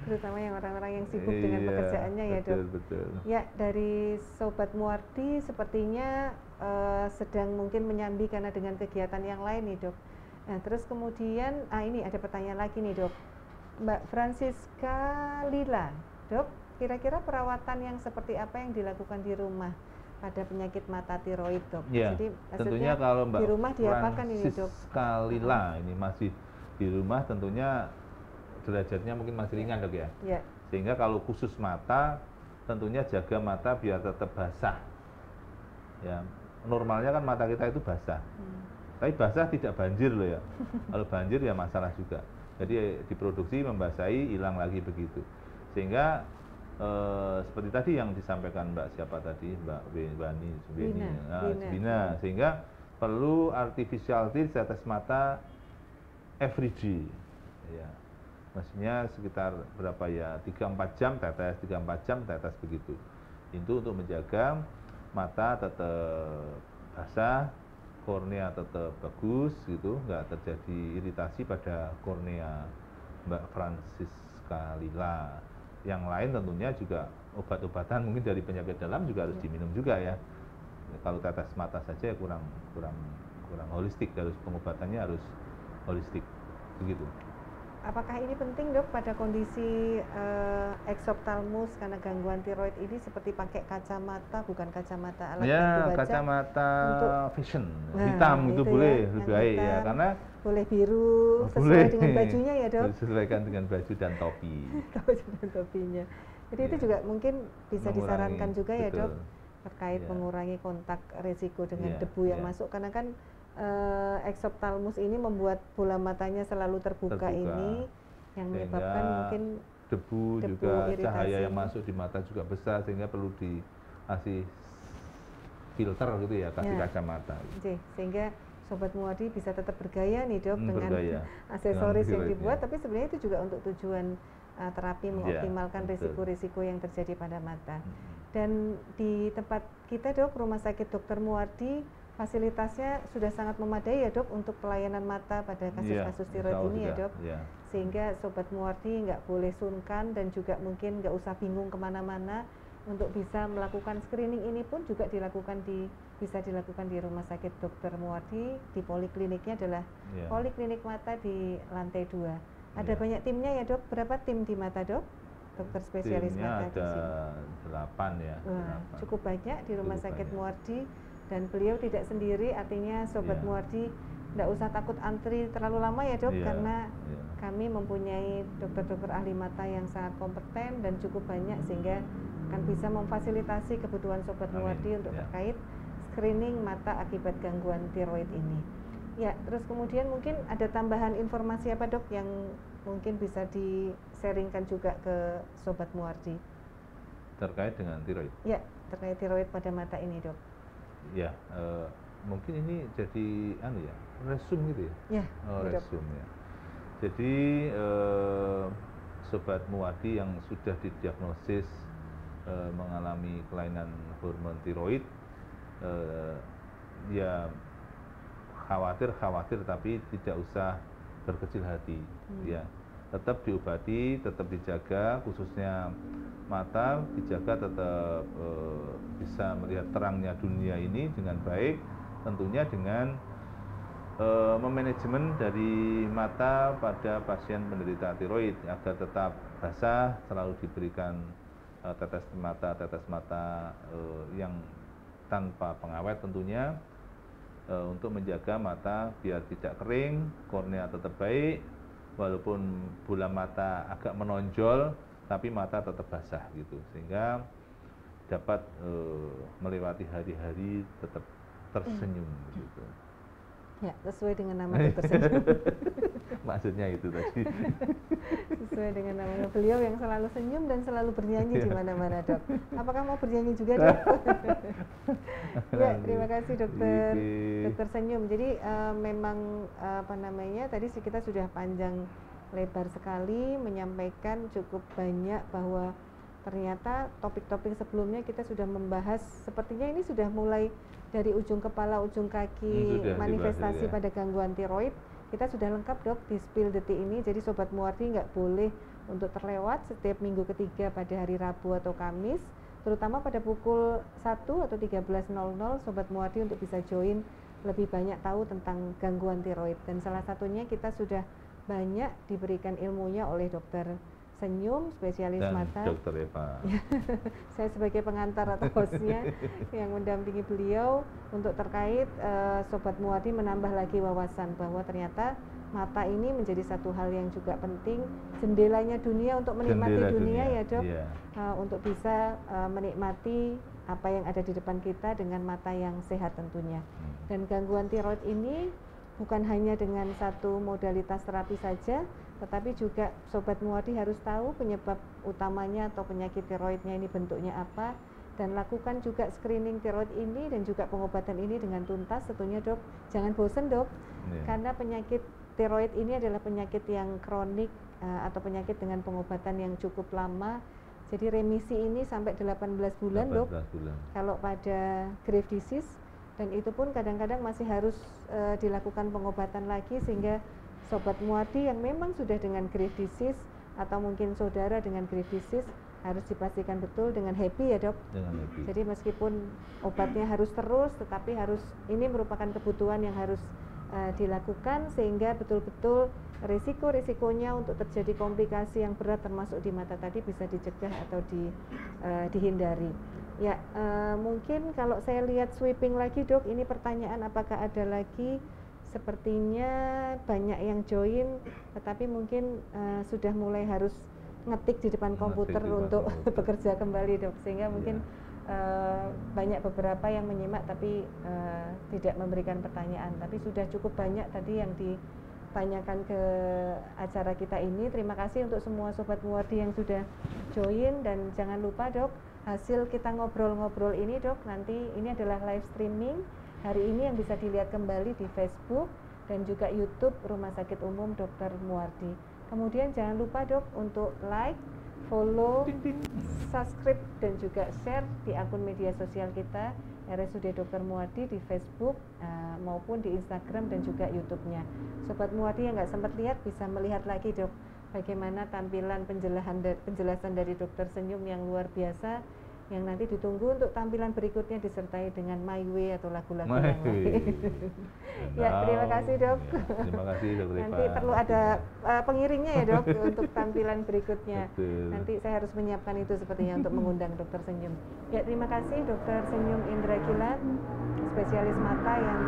Terutama yang orang-orang yang sibuk dengan pekerjaannya ya dok. Betul. Ya, dari Sobat Muardi sepertinya sedang mungkin menyambi karena dengan kegiatan yang lain nih dok. Nah terus kemudian ini ada pertanyaan lagi nih dok, Mbak Francisca Lila, dok kira-kira perawatan yang seperti apa yang dilakukan di rumah pada penyakit mata tiroid dok? Jadi tentunya kalau Mbak di rumah diapakan ini dok? Francisca Lila ini masih di rumah, tentunya derajatnya mungkin masih ringan dok ya. Sehingga kalau khusus mata, tentunya jaga mata biar tetap basah. Ya, normalnya kan mata kita itu basah. Tapi basah tidak banjir loh ya. Kalau banjir ya masalah juga. Jadi diproduksi, membasahi, hilang lagi begitu. Sehingga seperti tadi yang disampaikan Mbak siapa tadi, Mbak Bina, sehingga perlu artificial tears tetes mata every day. Ya. Maksudnya sekitar berapa ya, 3-4 jam tetes, 3-4 jam tetes begitu. Itu untuk menjaga mata tetap basah, kornea tetap bagus gitu, nggak terjadi iritasi pada kornea Mbak Francisca Lila. Yang lain tentunya juga obat-obatan mungkin dari penyakit dalam juga harus diminum juga ya. Kalau tetes mata saja kurang holistik, harus pengobatannya harus holistik begitu. Apakah ini penting dok pada kondisi eksoptalmus karena gangguan tiroid ini, seperti pakai kacamata, bukan kacamata alat bantu baca, kacamata untuk vision hitam itu boleh lebih baik ya, karena boleh biru sesuai dengan bajunya ya dok, disesuaikan dengan baju dan topi. Baju dan topinya. Jadi itu juga mungkin bisa disarankan juga ya dok, terkait mengurangi kontak resiko dengan debu yang masuk, karena kan eksoptalmus ini membuat bola matanya selalu terbuka ini, yang menyebabkan mungkin debu juga iritasi. Cahaya yang masuk di mata juga besar sehingga perlu dikasih filter gitu ya, kasih kacamata. Sehingga Sobat Muardi bisa tetap bergaya nih Dok dengan aksesoris yang dibuat, tapi sebenarnya itu juga untuk tujuan terapi mengoptimalkan risiko-risiko yang terjadi pada mata. Dan di tempat kita Dok, Rumah Sakit Dr. Muardi, fasilitasnya sudah sangat memadai ya Dok untuk pelayanan mata pada kasus-kasus tiroid ini ya Dok. Sehingga Sobat Muardi nggak boleh sungkan dan juga mungkin nggak usah bingung kemana-mana. Untuk bisa melakukan screening ini pun juga bisa dilakukan di Rumah Sakit Dr. Muardi. Di polikliniknya adalah poliklinik mata di lantai 2. Ada banyak timnya ya Dok. Berapa tim di mata Dok? Dokter spesialis mata di sini. Ada 8 ya. Cukup banyak di Rumah Sakit Muardi, dan beliau tidak sendiri, artinya Sobat Muardi tidak usah takut antri terlalu lama ya Dok, karena kami mempunyai dokter-dokter ahli mata yang sangat kompeten dan cukup banyak sehingga akan bisa memfasilitasi kebutuhan Sobat Muardi untuk terkait screening mata akibat gangguan tiroid ini. Ya, terus kemudian mungkin ada tambahan informasi apa Dok yang mungkin bisa di-sharingkan juga ke Sobat Muardi? Terkait dengan tiroid? Ya, terkait tiroid pada mata ini Dok. Ya, mungkin ini jadi resume gitu ya? Resume ya. Jadi Sobat Muardi yang sudah didiagnosis mengalami kelainan hormon tiroid, ya khawatir tapi tidak usah berkecil hati, ya tetap diobati, tetap dijaga, khususnya mata dijaga tetap bisa melihat terangnya dunia ini dengan baik, tentunya dengan memanajemen dari mata pada pasien penderita tiroid agar tetap basah, selalu diberikan tetes mata yang tanpa pengawet tentunya, untuk menjaga mata biar tidak kering, kornea tetap baik, walaupun bola mata agak menonjol tapi mata tetap basah gitu, sehingga dapat melewati hari-hari tetap tersenyum gitu. Ya, sesuai dengan nama dokter senyum. Maksudnya itu tadi. Sesuai dengan namanya beliau yang selalu senyum dan selalu bernyanyi di mana-mana Dok. Apakah mau bernyanyi juga Dok? Ya, terima kasih dokter senyum. Jadi memang tadi kita sudah panjang lebar sekali menyampaikan cukup banyak bahwa ternyata topik-topik sebelumnya kita sudah membahas, sepertinya ini sudah mulai dari ujung kepala, ujung kaki, manifestasi pada gangguan tiroid. Kita sudah lengkap Dok di Spill Detik ini, jadi Sobat Muardi nggak boleh untuk terlewat setiap minggu ketiga pada hari Rabu atau Kamis, terutama pada pukul 1 atau 13.00 Sobat Muardi untuk bisa join lebih banyak tahu tentang gangguan tiroid. Dan salah satunya kita sudah banyak diberikan ilmunya oleh dokter Senyum, spesialis dan mata. Dokter Eva. Saya sebagai pengantar atau hostnya yang mendampingi beliau untuk terkait Sobat Muardi menambah lagi wawasan bahwa ternyata mata ini menjadi satu hal yang juga penting, jendelanya dunia untuk menikmati dunia ya Dok, untuk bisa menikmati apa yang ada di depan kita dengan mata yang sehat tentunya. Dan gangguan tiroid ini bukan hanya dengan satu modalitas terapi saja, tetapi juga Sobat Muardi harus tahu penyebab utamanya atau penyakit tiroidnya ini bentuknya apa, dan lakukan juga screening tiroid ini dan juga pengobatan ini dengan tuntas tentunya Dok. Jangan bosan Dok, karena penyakit tiroid ini adalah penyakit yang kronik atau penyakit dengan pengobatan yang cukup lama. Jadi remisi ini sampai 18 bulan Dok, kalau pada grave disease, dan itu pun kadang-kadang masih harus dilakukan pengobatan lagi, sehingga Sobat Muardi yang memang sudah dengan grave disease atau mungkin saudara dengan grave disease harus dipastikan betul dengan happy ya Dok. Dengan happy. Jadi meskipun obatnya harus terus, tetapi ini merupakan kebutuhan yang harus dilakukan, sehingga betul-betul risikonya untuk terjadi komplikasi yang berat termasuk di mata tadi bisa dicegah atau dihindari. Ya, mungkin kalau saya lihat sweeping lagi Dok, ini pertanyaan apakah ada lagi? Sepertinya banyak yang join, tetapi mungkin sudah mulai harus ngetik di depan komputer untuk bekerja kembali Dok, sehingga mungkin banyak beberapa yang menyimak tapi tidak memberikan pertanyaan, tapi sudah cukup banyak tadi yang tanyakan ke acara kita ini. Terima kasih untuk semua Sobat Muwardi yang sudah join, dan jangan lupa Dok, hasil kita ngobrol-ngobrol ini Dok, nanti ini adalah live streaming hari ini yang bisa dilihat kembali di Facebook dan juga YouTube Rumah Sakit Umum Dr. Muwardi. Kemudian jangan lupa Dok untuk like, follow, subscribe dan juga share di akun media sosial kita RSUD Dr. Muwardi di Facebook maupun di Instagram dan juga YouTube-nya. Sobat Muwardi yang nggak sempat lihat bisa melihat lagi Dok, bagaimana tampilan penjelasan dari Dokter Senyum yang luar biasa, yang nanti ditunggu untuk tampilan berikutnya disertai dengan My Way atau lagu-lagu yang lain. Ya, terima kasih Dok. Ya, terima kasih Dok. Nanti perlu ada pengiringnya ya Dok untuk tampilan berikutnya. Betul. Nanti saya harus menyiapkan itu sepertinya untuk mengundang Dokter Senyum. Ya, terima kasih Dokter Senyum Indra Kilat, spesialis mata yang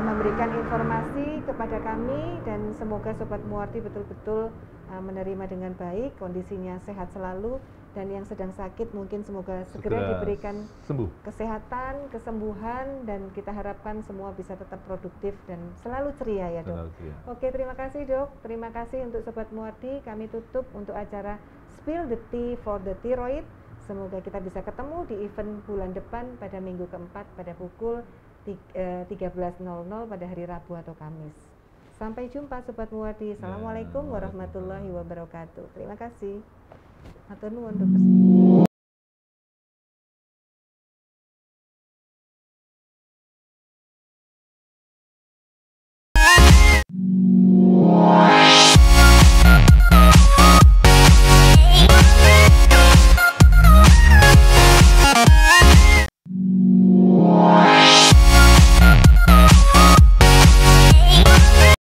memberikan informasi kepada kami, dan semoga Sobat Muwardi betul-betul menerima dengan baik, kondisinya sehat selalu, dan yang sedang sakit mungkin semoga segera diberikan sembuh, kesehatan, kesembuhan, dan kita harapkan semua bisa tetap produktif dan selalu ceria ya Dok. Oke, terima kasih Dok. Terima kasih untuk Sobat Muwardi. Kami tutup untuk acara Spill the Tea for the Thyroid. Semoga kita bisa ketemu di event bulan depan pada minggu keempat pada pukul 13.00 pada hari Rabu atau Kamis. Sampai jumpa Sobat Muwardi. Assalamualaikum warahmatullahi wabarakatuh. Terima kasih. Matur nuwun Dokter.